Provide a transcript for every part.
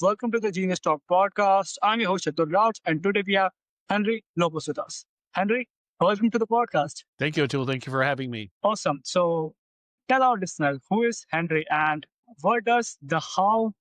Welcome to the Genius Talk podcast. I'm your host, Atul, and today we have Henry Lopez with us. Henry, welcome to the podcast. Thank you, Atul. Thank you for having me. Awesome. So tell our listeners, who is Henry and what does the how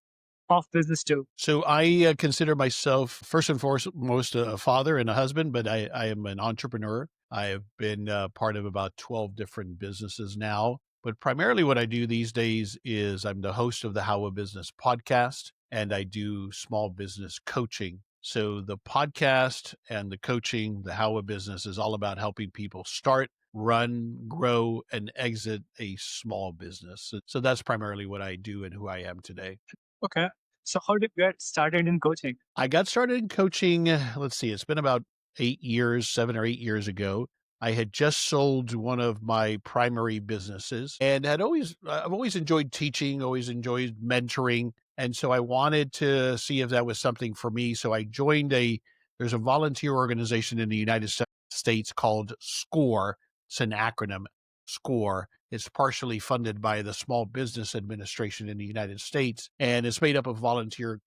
of business do? So I consider myself first and foremost a father and a husband, but I am an entrepreneur. I have been part of about 12 different businesses now. But primarily what I do these days is I'm the host of the How of Business podcast, and I do small business coaching. So the podcast and the coaching, the How of Business, is all about helping people start, run, grow, and exit a small business. So that's primarily what I do and who I am today. Okay. So how did you get started in coaching? I got started in coaching, let's see, it's been about 7 or 8 years ago. I had just sold one of my primary businesses and I've always enjoyed teaching, always enjoyed mentoring. And so I wanted to see if that was something for me. So I joined there's a volunteer organization in the United States called SCORE. It's an acronym, SCORE. It's partially funded by the Small Business Administration in the United States, and it's made up of volunteer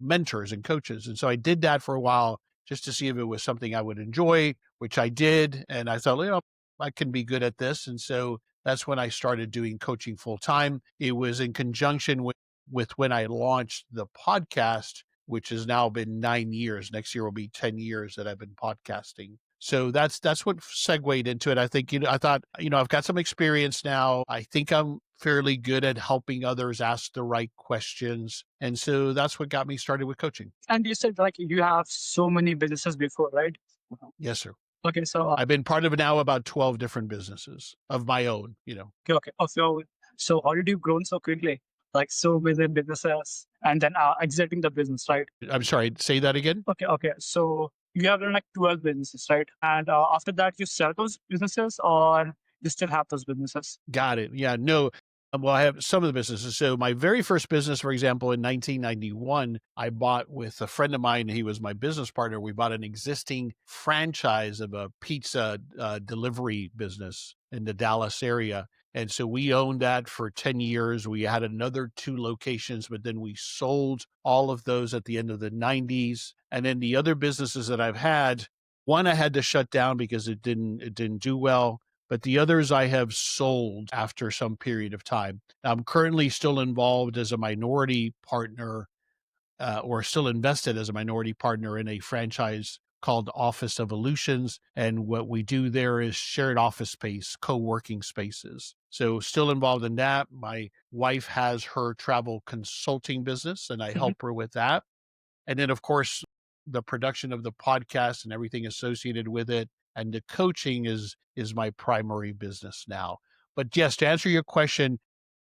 mentors and coaches. And so I did that for a while just to see if it was something I would enjoy, which I did. And I thought, I can be good at this. And so that's when I started doing coaching full time. It was in conjunction with when I launched the podcast, which has now been 9 years. Next year will be 10 years that I've been podcasting. So that's what segued into it. I think, I thought, I've got some experience now. I think I'm fairly good at helping others ask the right questions. And so that's what got me started with coaching. And you said you have so many businesses before, right? Yes, sir. Okay, so I've been part of now about 12 different businesses of my own, Okay. So how did you grow so quickly? So many businesses and then exiting the business, right? I'm sorry, say that again. Okay. So you have done 12 businesses, right? And after that, you sell those businesses or you still have those businesses? Got it. Yeah, no. Well, I have some of the businesses. So my very first business, for example, in 1991, I bought with a friend of mine. He was my business partner. We bought an existing franchise of a pizza delivery business in the Dallas area. And so we owned that for 10 years. We had another 2 locations, but then we sold all of those at the end of the 90s. And then the other businesses that I've had, one I had to shut down because it didn't do well. But the others I have sold after some period of time. I'm currently still involved as a minority partner or still invested as a minority partner in a franchise called Office Evolutions. And what we do there is shared office space, co-working spaces. So still involved in that. My wife has her travel consulting business and I help her with that. And then, of course, the production of the podcast and everything associated with it. And the coaching is my primary business now. But yes, to answer your question,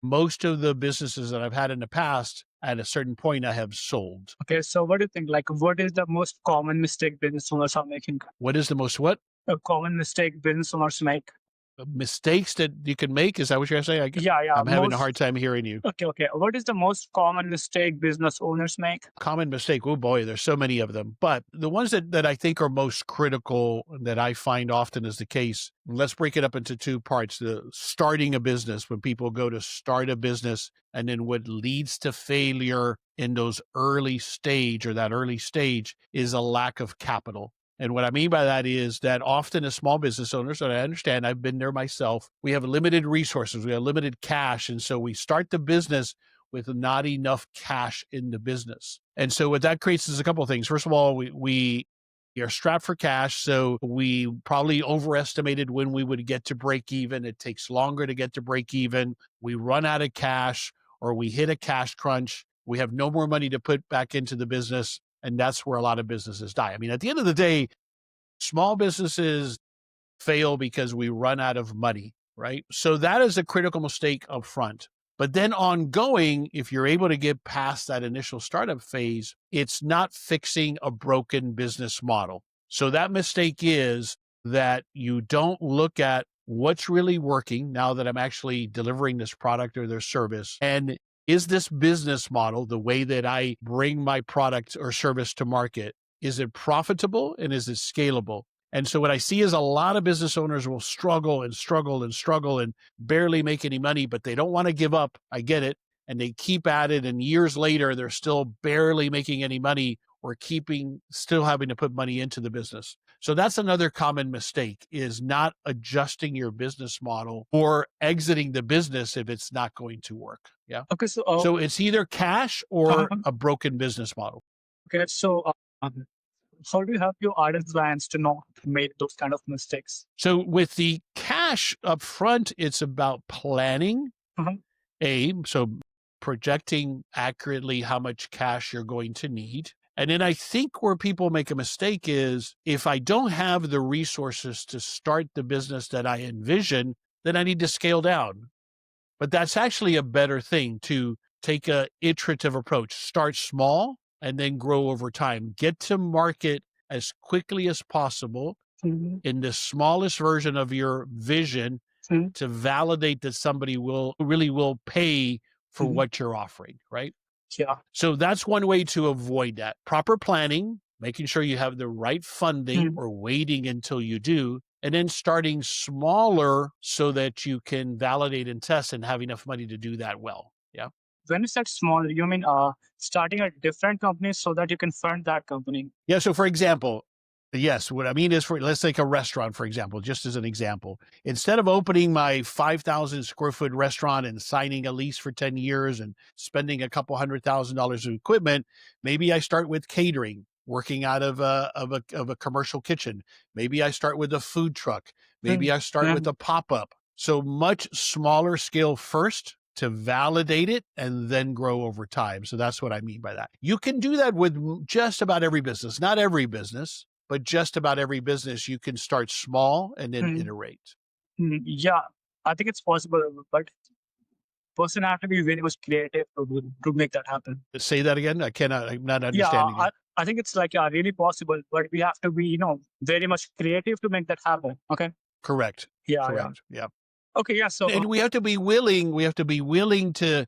most of the businesses that I've had in the past, at a certain point, I have sold. Okay, so what do you think? What is the most common mistake business owners are making? What is the most what? A common mistake business owners make. Mistakes that you can make? Is that what you're saying? Yeah. I'm having a hard time hearing you. Okay. What is the most common mistake business owners make? Common mistake. Oh boy, there's so many of them. But the ones that I think are most critical that I find often is the case, let's break it up into 2 parts. The starting a business, when people go to start a business, and then what leads to failure in that early stage is a lack of capital. And what I mean by that is that often as small business owners, and I understand, I've been there myself, we have limited resources, we have limited cash. And so we start the business with not enough cash in the business. And so what that creates is a couple of things. First of all, we are strapped for cash. So we probably overestimated when we would get to break even. It takes longer to get to break even. We run out of cash or we hit a cash crunch. We have no more money to put back into the business. And that's where a lot of businesses die. I mean, at the end of the day, small businesses fail because we run out of money, right? So that is a critical mistake up front. But then ongoing, if you're able to get past that initial startup phase, it's not fixing a broken business model. So that mistake is that you don't look at what's really working now that I'm actually delivering this product or their service. And is this business model, the way that I bring my product or service to market, is it profitable and is it scalable? And so what I see is a lot of business owners will struggle and barely make any money, but they don't want to give up. I get it. and they keep at it, and years later, they're still barely making any money or still having to put money into the business. So that's another common mistake, is not adjusting your business model or exiting the business if it's not going to work. Yeah. Okay, So it's either cash or a broken business model. okay, how do you help your ideal clients to not make those kind of mistakes? So with the cash up front, it's about planning. So projecting accurately how much cash you're going to need. And then I think where people make a mistake is, if I don't have the resources to start the business that I envision, then I need to scale down. But that's actually a better thing, to take a iterative approach. Start small and then grow over time. Get to market as quickly as possible in the smallest version of your vision to validate that somebody really will pay for what you're offering, right? Yeah. So that's one way to avoid that. Proper planning, making sure you have the right funding or waiting until you do, and then starting smaller so that you can validate and test and have enough money to do that well. Yeah. When you said small, you mean starting a different company so that you can fund that company? Yeah. So for example, yes, what I mean is, let's take a restaurant, for example, just as an example. Instead of opening my 5,000 square foot restaurant and signing a lease for 10 years and spending a couple $100,000 of equipment, maybe I start with catering, working out of a commercial kitchen. Maybe I start with a food truck. Maybe I start with a pop-up. So much smaller scale first to validate it and then grow over time. So that's what I mean by that. You can do that with just about every business, not every business, but just about every business. You can start small and then iterate. Yeah, I think it's possible, but person have to be very much creative to make that happen. Say that again. I'm not Yeah, understanding it. I think it's like really possible, but we have to be, very much creative to make that happen. Okay. Correct. Yeah. Correct. Yeah. Okay. Yeah. So And we have to be willing to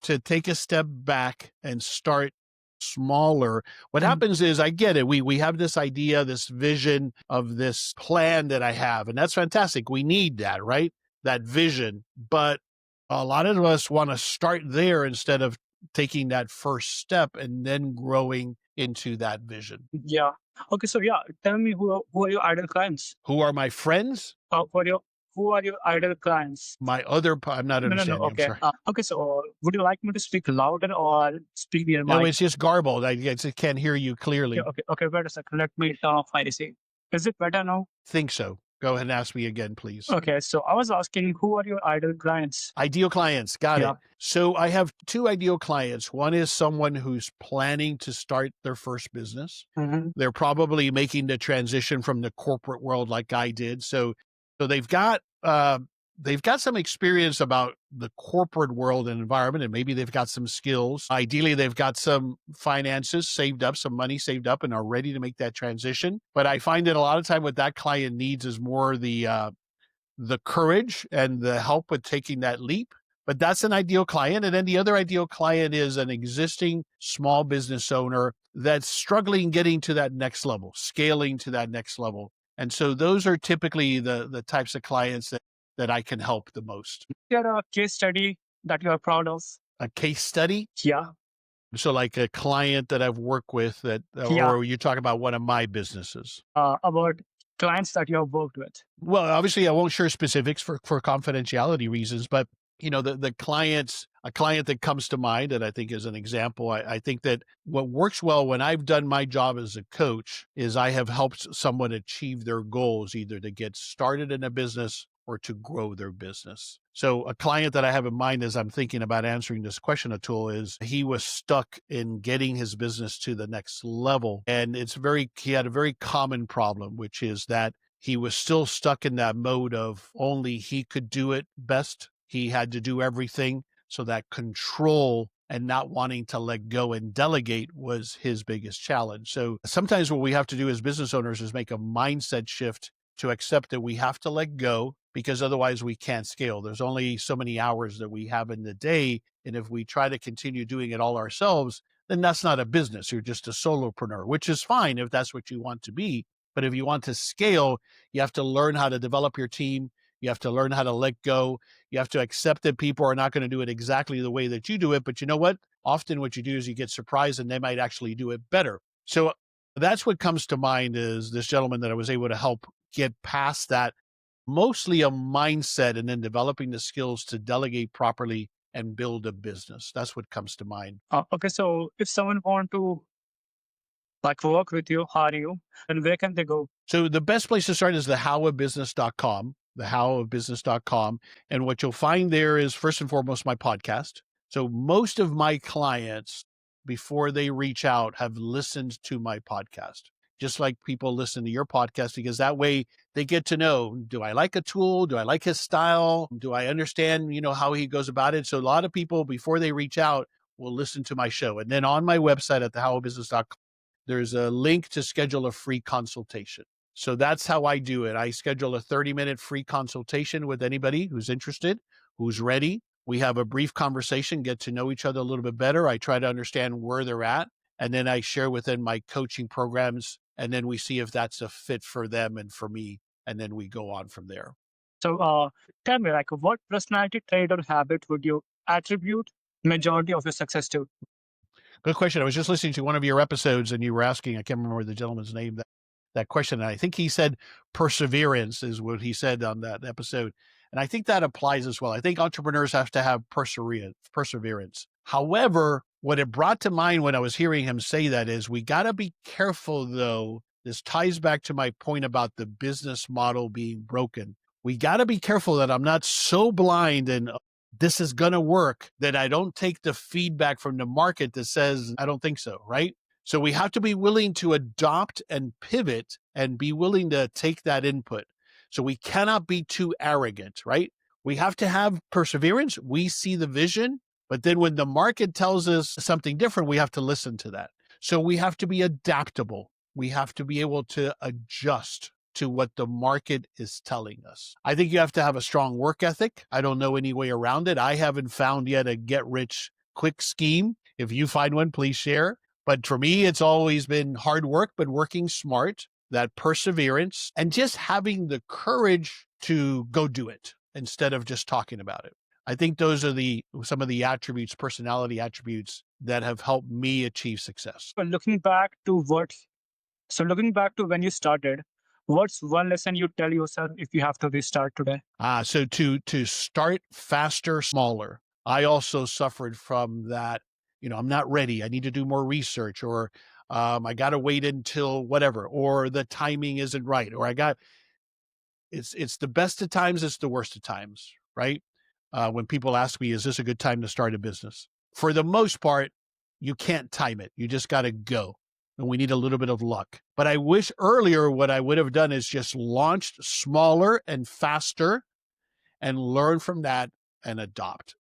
take a step back and start smaller. What happens is, I get it. We have this idea, this vision of this plan that I have, and that's fantastic. We need that, right? That vision. But a lot of us want to start there instead of taking that first step and then growing into that vision. Yeah. Okay. So yeah, tell me who are your ideal clients? Who are my friends? Who are your ideal clients? I'm not understanding. No. Okay. I'm sorry. Okay. So would you like me to speak louder or speak near No, mic? it's just garbled. I just can't hear you clearly. Okay. Wait a second. Let me turn off my AC. Is it better now? Think so. Go ahead and ask me again, please. Okay. So I was asking, who are your ideal clients? Ideal clients. Got it. So I have two ideal clients. One is someone who's planning to start their first business. They're probably making the transition from the corporate world like I did. So they've got some experience about the corporate world and environment, and maybe they've got some skills. Ideally, they've got some finances saved up, some money saved up, and are ready to make that transition. But I find that a lot of time what that client needs is more the courage and the help with taking that leap. But that's an ideal client. And then the other ideal client is an existing small business owner that's struggling getting to that next level, scaling to that next level. And so those are typically the types of clients that I can help the most. Is there a case study that you are proud of? A case study? Yeah. So like a client that I've worked with or you talk about one of my businesses? About clients that you have worked with. Well, obviously I won't share specifics for confidentiality reasons, but a client that comes to mind that I think is an example. I think that what works well when I've done my job as a coach is I have helped someone achieve their goals, either to get started in a business or to grow their business. So a client that I have in mind as I'm thinking about answering this question, Atul, is he was stuck in getting his business to the next level. And he had a very common problem, which is that he was still stuck in that mode of only he could do it best. He had to do everything. So that control and not wanting to let go and delegate was his biggest challenge. So sometimes what we have to do as business owners is make a mindset shift to accept that we have to let go, because otherwise we can't scale. There's only so many hours that we have in the day. And if we try to continue doing it all ourselves, then that's not a business. You're just a solopreneur, which is fine if that's what you want to be. But if you want to scale, you have to learn how to develop your team. You have to learn how to let go. You have to accept that people are not going to do it exactly the way that you do it. But you know what? Often what you do is you get surprised and they might actually do it better. So that's what comes to mind is this gentleman that I was able to help get past that, mostly a mindset, and then developing the skills to delegate properly and build a business. That's what comes to mind. Okay, so if someone want to like work with you, hire you, then where can they go? So the best place to start is thehowofbusiness.com, thehowofbusiness.com. And what you'll find there is first and foremost my podcast. So most of my clients, before they reach out, have listened to my podcast, just like people listen to your podcast, because that way they get to know, do I like Atul? Do I like his style? Do I understand, how he goes about it? So a lot of people, before they reach out, will listen to my show. And then on my website at thehowofbusiness.com, there's a link to schedule a free consultation. So that's how I do it. I schedule a 30-minute free consultation with anybody who's interested, who's ready. We have a brief conversation, get to know each other a little bit better. I try to understand where they're at, and then I share within my coaching programs, and then we see if that's a fit for them and for me, and then we go on from there. So tell me, like, what personality trait or habit would you attribute majority of your success to? Good question. I was just listening to one of your episodes and you were asking, I can't remember the gentleman's name, that question. And I think he said perseverance is what he said on that episode. And I think that applies as well. I think entrepreneurs have to have perseverance. However, what it brought to mind when I was hearing him say that is we got to be careful, though. This ties back to my point about the business model being broken. We got to be careful that I'm not so blind and this is going to work that I don't take the feedback from the market that says, I don't think so, right? So we have to be willing to adopt and pivot and be willing to take that input. So we cannot be too arrogant, right? We have to have perseverance. We see the vision, but then when the market tells us something different, we have to listen to that. So we have to be adaptable. We have to be able to adjust to what the market is telling us. I think you have to have a strong work ethic. I don't know any way around it. I haven't found yet a get rich quick scheme. If you find one, please share. But for me, it's always been hard work, but working smart, that perseverance, and just having the courage to go do it instead of just talking about it. I think those are some of the attributes, personality attributes that have helped me achieve success. But looking back to when you started, what's one lesson you tell yourself if you have to restart today? So to start faster, smaller. I also suffered from that. I'm not ready. I need to do more research, or I got to wait until whatever, or the timing isn't right, or it's the best of times, it's the worst of times, right? When people ask me, is this a good time to start a business? For the most part, you can't time it. You just got to go. And we need a little bit of luck. But I wish earlier what I would have done is just launched smaller and faster and learn from that and adapt.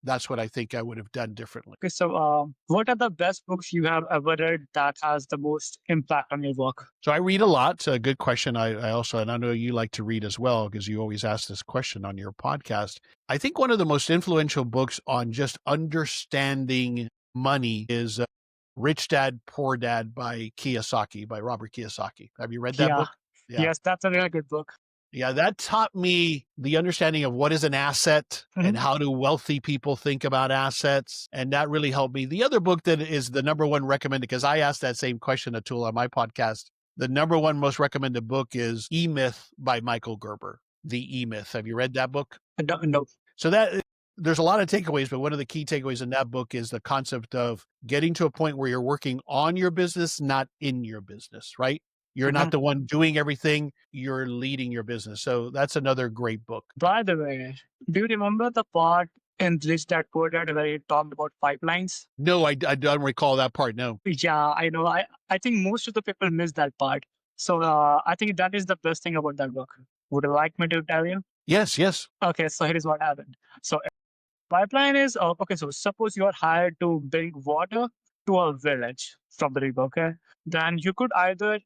That's what I think I would have done differently. Okay, so what are the best books you have ever read that has the most impact on your work? So I read a lot. It's a good question. I also, and I know you like to read as well, because you always ask this question on your podcast. I think one of the most influential books on just understanding money is Rich Dad, Poor Dad by Robert Kiyosaki. Have you read that book? Yeah. Yes, that's a really good book. Yeah, that taught me the understanding of what is an asset and how do wealthy people think about assets. And that really helped me. The other book that is the number one recommended, because I asked that same question, Atul, on my podcast, the number one most recommended book is E-Myth by Michael Gerber. The E-Myth. Have you read that book? No. So there's a lot of takeaways, but one of the key takeaways in that book is the concept of getting to a point where you're working on your business, not in your business, right? You're not the one doing everything, you're leading your business. So that's another great book. By the way, do you remember the part in Rich Dad Poor Dad where he talked about pipelines? No, I don't recall that part, no. Yeah, I know. I think most of the people miss that part. So I think that is the best thing about that book. Would you like me to tell you? Yes. Okay, so here is what happened. So pipeline is, okay, so suppose you are hired to bring water to a village from the river, okay? Then you could either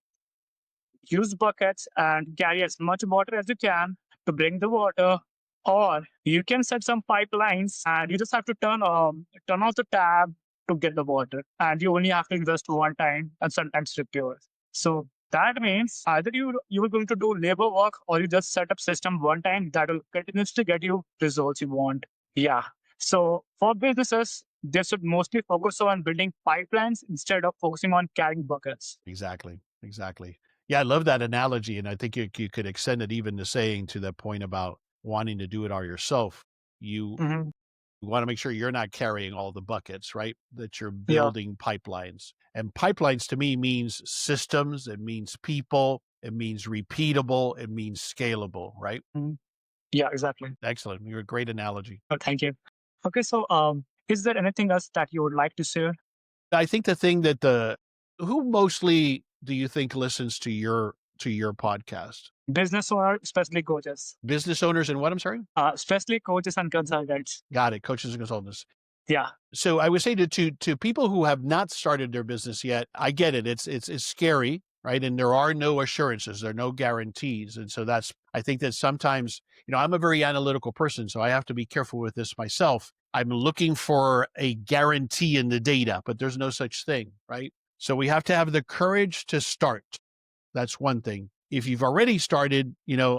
use buckets and carry as much water as you can to bring the water, or you can set some pipelines and you just have to turn off the tap to get the water, and you only have to invest one time and sometimes repairs. So That means either you are going to do labor work or you just set up system one time that will continuously get you results you want. Yeah. So for businesses, they should mostly focus on building pipelines instead of focusing on carrying buckets. Exactly. Exactly. Yeah, I love that analogy. And I think you could extend it even to saying to that point about wanting to do it all yourself. You Mhm. want to make sure you're not carrying all the buckets, right? That you're Yeah. building pipelines. And pipelines to me means systems, it means people, it means repeatable, it means scalable, right? Mhm. Yeah, exactly. Excellent. You're a great analogy. Thank you. Okay, so is there anything else that you would like to share? I think the thing that who mostly do you think listens to your podcast? Business owner, especially coaches, Business owners and what? I'm sorry? especially coaches and consultants. Got it. Coaches and consultants. Yeah. So I would say to people who have not started their business yet, I get it. It's scary, right? And there are no assurances, there are no guarantees. And so that's I think that sometimes, I'm a very analytical person, so I have to be careful with this myself. I'm looking for a guarantee in the data, but there's no such thing, right? So we have to have the courage to start. That's one thing. If you've already started,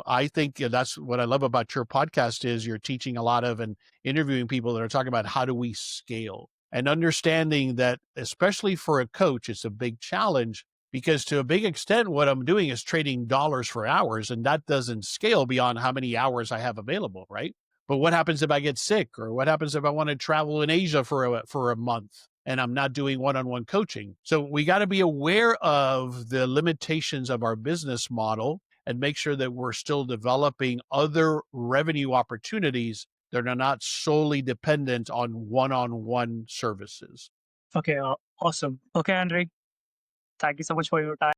I think that's what I love about your podcast is you're teaching a lot of and interviewing people that are talking about how do we scale and understanding that, especially for a coach, it's a big challenge because to a big extent, what I'm doing is trading dollars for hours and that doesn't scale beyond how many hours I have available. Right. But what happens if I get sick or what happens if I want to travel in Asia for a month? And I'm not doing one-on-one coaching. So we got to be aware of the limitations of our business model and make sure that we're still developing other revenue opportunities that are not solely dependent on one-on-one services. Okay, awesome. Okay, Henry, thank you so much for your time.